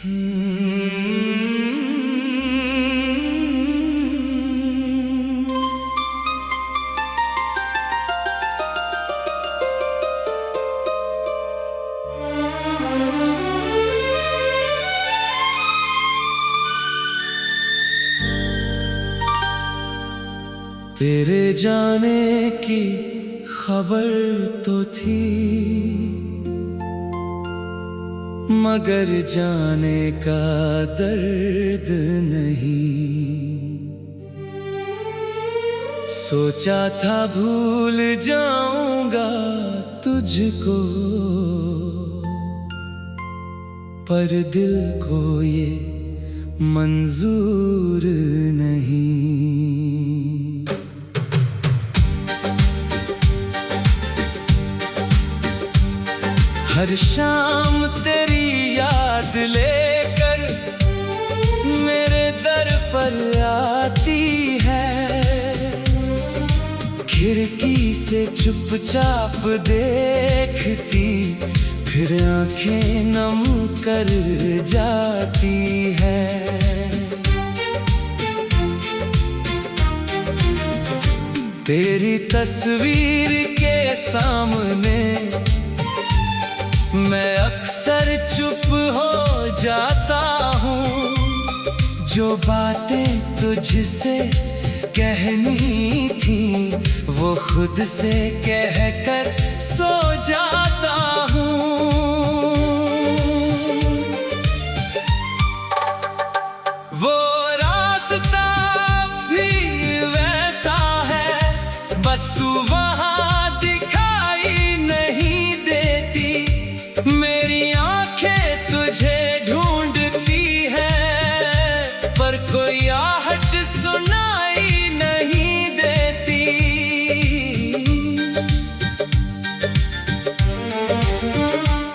तेरे जाने की खबर तो थी, मगर जाने का दर्द नहीं। सोचा था भूल जाऊंगा तुझको, पर दिल को ये मंजूर नहीं। हर शाम तेरी याद लेकर मेरे दर पर आती है, खिड़की से चुपचाप देखती, फिर आंखें नम कर जाती है। तेरी तस्वीर के सामने मैं अक्सर चुप हो जाता हूँ, जो बातें तुझसे कहनी थी वो खुद से कहकर सो जाता हूँ। वो रास्ता भी वैसा है, बस तू वहाँ दिखाई नहीं देती। मेरी आंखें तुझे ढूंढती है, पर कोई आहट सुनाई नहीं देती।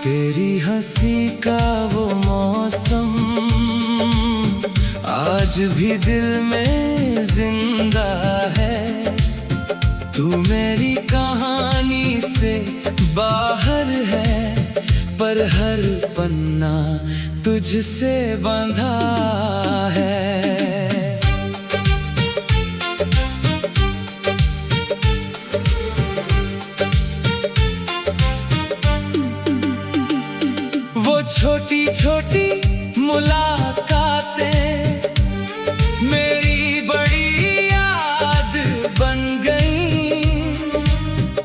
तेरी हंसी का वो मौसम आज भी दिल में जिंदा है। तू मेरी कहानी से बाहर है, पर हर पन्ना तुझसे बंधा है। वो छोटी छोटी मुलाकातें मेरी बड़ी याद बन गईं,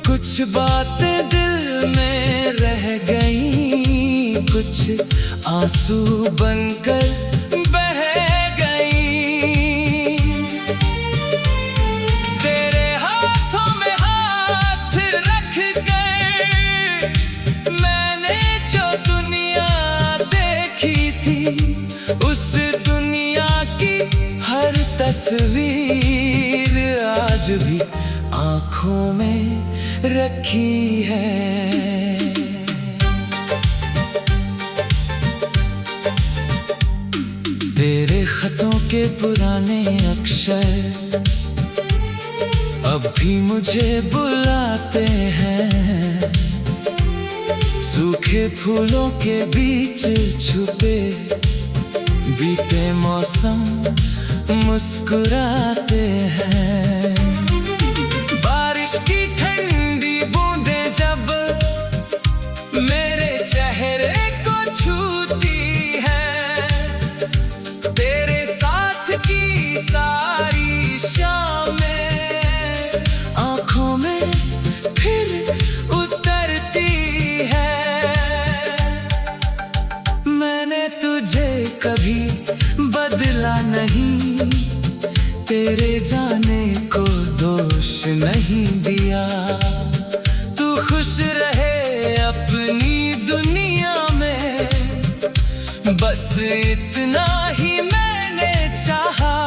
कुछ बातें दिल में रह गईं, कुछ आंसू बनकर बह गईं। तेरे हाथों में हाथ रख कर मैंने जो दुनिया देखी थी, उस दुनिया की हर तस्वीर आज भी आँखों में रखी है। तेरे खतों के पुराने अक्षर अब भी मुझे बुलाते हैं, सूखे फूलों के बीच छुपे बीते मौसम मुस्कुराते हैं। बारिश की ठंडी बूंदें जब मेरे चेहरे को छूती है, तेरे साथ की सारी शामें आँखों में फिर उतरती है। मैंने तुझे कभी बदला नहीं, तेरे जाने को दोष नहीं दिया। तू खुश रहे अपनी दुनिया में, बस इतना ही मैंने चाहा।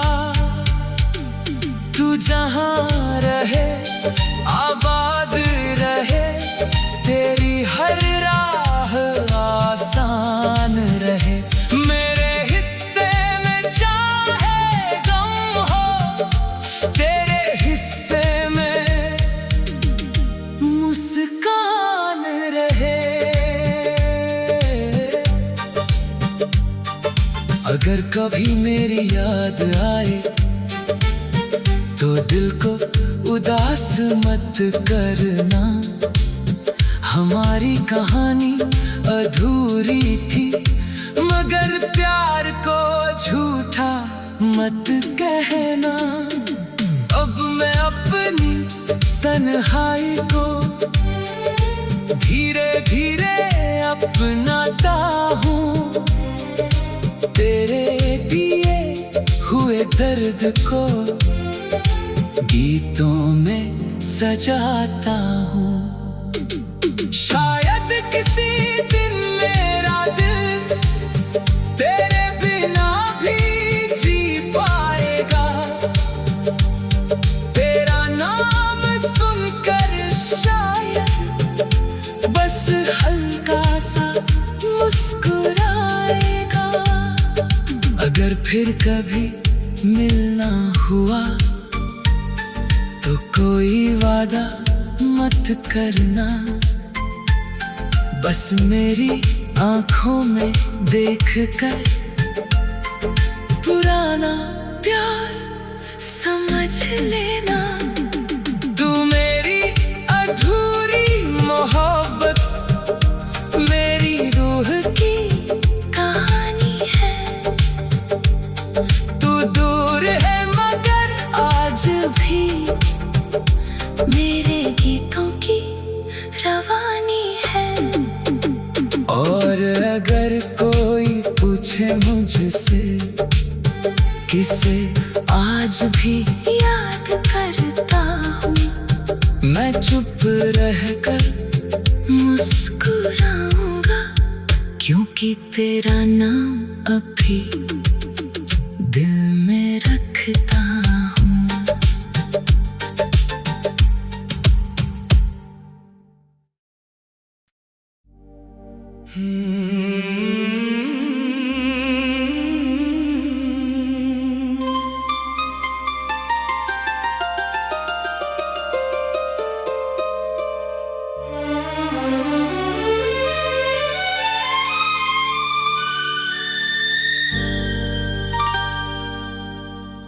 तू जहाँ रहे आबाद रहे, तेरी हर राह आसान रहे। मेरे हिस्से में चाहे गम हो, तेरे हिस्से में मुस्कान रहे। अगर कभी मेरी याद आए तो दिल को उदास मत करना। हमारी कहानी अधूरी थी, मगर प्यार को झूठा मत कहना। अब मैं अपनी तन्हाई को धीरे धीरे अपनाता हूँ। तेरे दिए हुए दर्द को गीतों में सजाता हूँ। शायद किसी दिन मेरा दिल तेरे बिना भी जी पाएगा। तेरा नाम सुनकर शायद बस हल्का सा मुस्कुराएगा। अगर फिर कभी मिलना हुआ तो कोई वादा मत करना। बस मेरी आँखों में देखकर पुराना प्यार समझ लेना। तू मेरी अधूरी मोहब्बत, मेरी रूह की कहानी है। तू दूर है मगर आज भी मेरे गीतों की रवानी है। और अगर कोई पूछे मुझसे किसे आज भी याद करता हूँ, मैं चुप रहकर मुस्कुराऊंगा, क्योंकि तेरा नाम अभी दिल में रखता हूँ।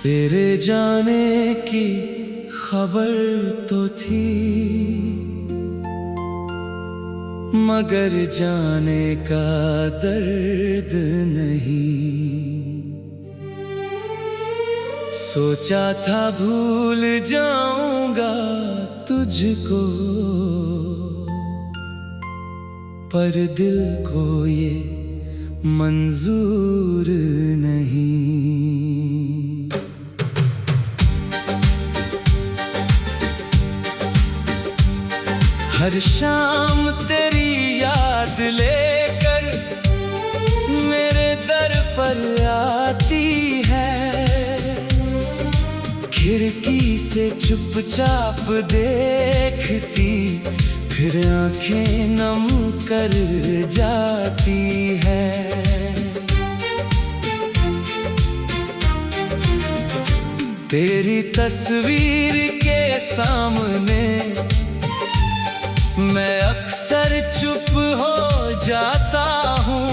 तेरे जाने की खबर तो थी, मगर जाने का दर्द नहीं। सोचा था भूल जाऊंगा तुझको, पर दिल को ये मंजूर नहीं। हर शाम तेरी याद लेकर मेरे दर पर आती है। खिड़की से चुपचाप देखती, फिर आंखें नम कर जाती है। तेरी तस्वीर के सामने मैं अक्सर चुप हो जाता हूँ।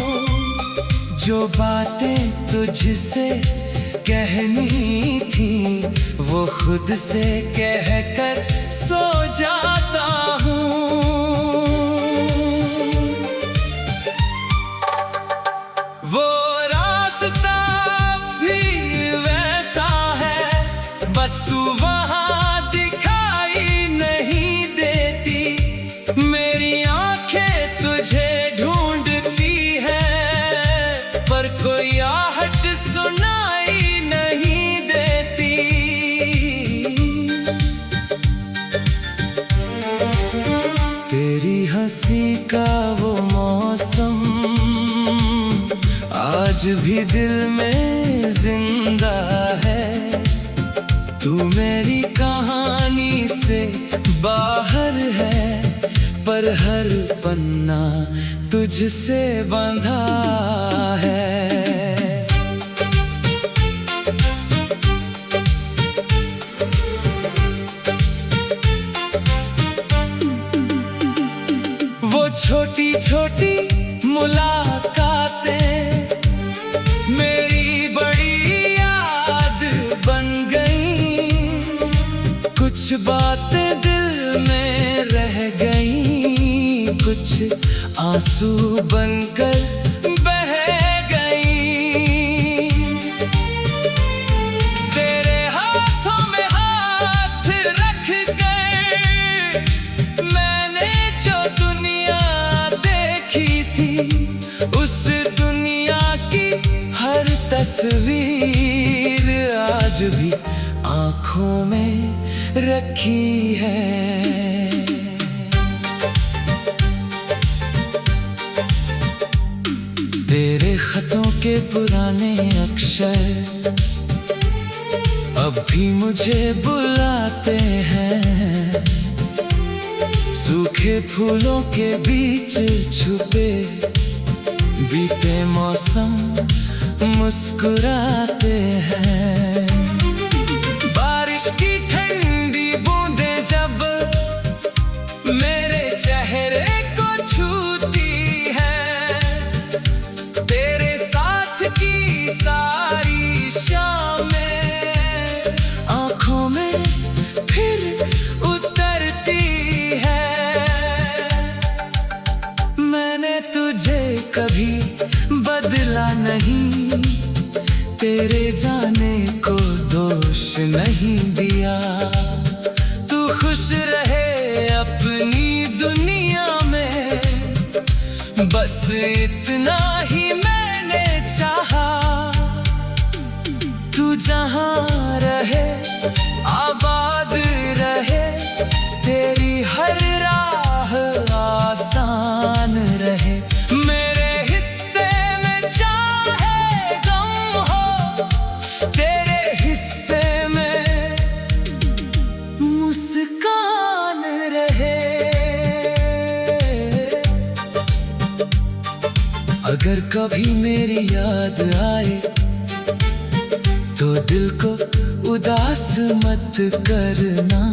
जो बातें तुझसे कहनी थी वो खुद से कहकर सो जाता हूँ। वो रास्ता भी वैसा है, बस तू वहाँ दिखाई नहीं देती। मेरी आंखें तुझे ढूंढती है, पर कोई आहट सुनाई नहीं देती। तेरी हंसी का वो मौसम आज भी दिल में जिंदा है। तू मेरी कहानी से बाहर है, पर हर पन्ना तुझसे बंधा है। वो छोटी छोटी मुलाकातें मेरी कुछ आंसू बनकर बह गई। तेरे हाथों में हाथ रख कर मैंने जो दुनिया देखी थी, उस दुनिया की हर तस्वीर आज भी आँखों में रखी है। तेरे खतों के पुराने अक्षर अब भी मुझे बुलाते हैं। सूखे फूलों के बीच छुपे बीते मौसम मुस्कुराते हैं। बारिश की ठंडी बूंदें जब मेरे चेहरे को छूती हैं, तेरे साथ की सारी शामें आँखों में फिर उतरती है। मैंने तुझे कभी बदला नहीं, तेरे जाने को दोष नहीं दिया। तू खुश रहे अपनी दुनिया में, बस इतना ही मैंने चाहा। तू जहाँ रहे आबाद रहे, तेरी हर राह आसान रहे। मेरे हिस्से में चाहे गम हो, तेरे हिस्से में मुस्कान रहे। अगर कभी मेरी याद आए तो दिल को उदास मत करना।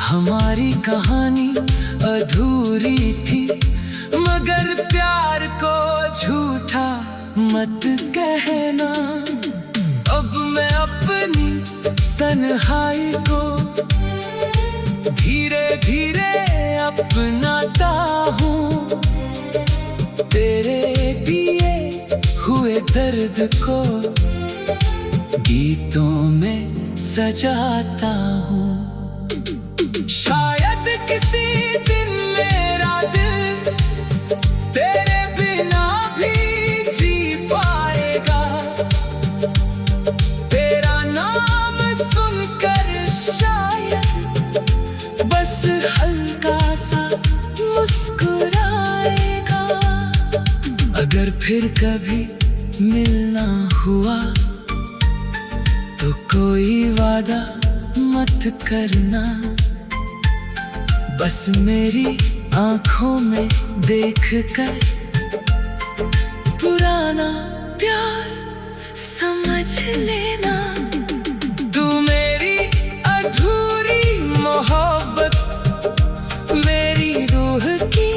हमारी कहानी अधूरी थी, मगर प्यार को झूठा मत कहना। अब मैं अपनी तन्हाई को धीरे धीरे अपनाता हूँ। तेरे दिए हुए दर्द को गीतों में सजाता हूँ। शायद किसी दिन मेरा दिल तेरे बिना भी जी पाएगा। तेरा नाम सुनकर शायद बस हल्का सा मुस्कुराएगा। अगर फिर कभी मिलना हुआ तो कोई वादा मत करना। बस मेरी आँखों में देख कर पुराना प्यार समझ लेना। तू मेरी अधूरी मोहब्बत, मेरी रूह की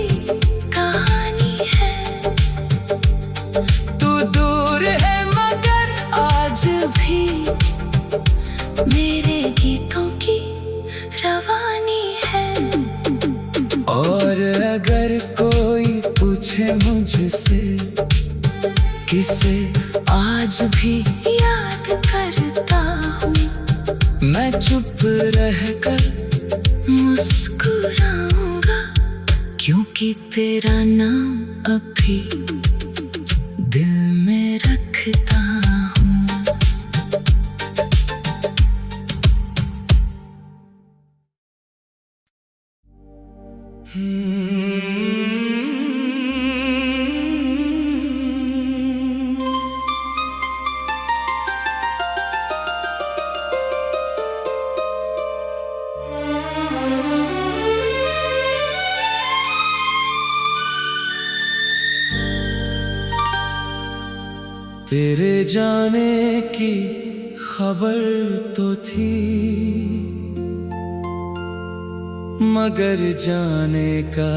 कहानी है। तू दूर है मगर आज भी मेरे गीतों की रवानी है। और अगर कोई पूछे मुझसे किसे आज भी याद करता हूँ, मैं चुप रहकर मुस्कुराऊंगा, क्योंकि तेरा नाम अभी दिल में रखता हूँ। तेरे जाने की खबर तो थी, मगर जाने का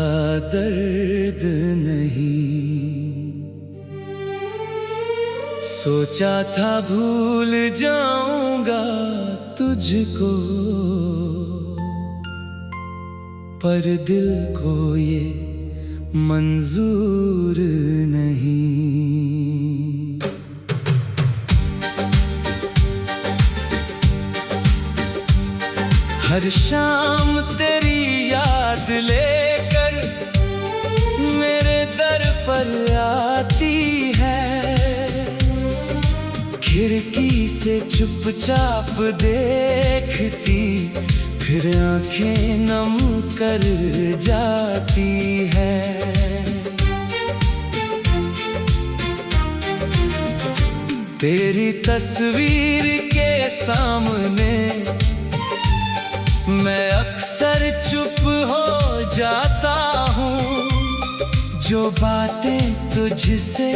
दर्द नहीं। सोचा था भूल जाऊंगा तुझको, पर दिल को ये मंजूर नहीं। हर शाम तेरी याद लेकर मेरे दर पर आती है, खिड़की से चुपचाप देखती, फिर आंखें नम कर जाती है। तेरी तस्वीर के सामने मैं अक्सर चुप हो जाता हूँ, जो बातें तुझसे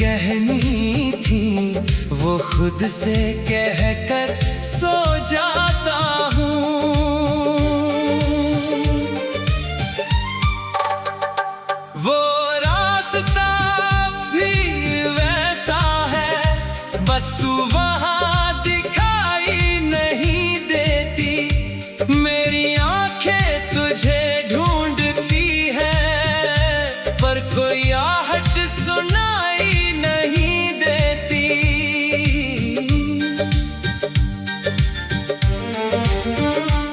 कहनी थी वो खुद से कहकर सो जाता हूँ। वो रास्ता भी वैसा है, बस तू वहाँ दिखाई नहीं देती। मेरी आंखें तुझे ढूंढती है, पर कोई आहट सुनाई नहीं देती।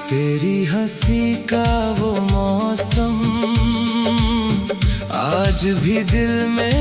तेरी हंसी का वो मौसम आज भी दिल में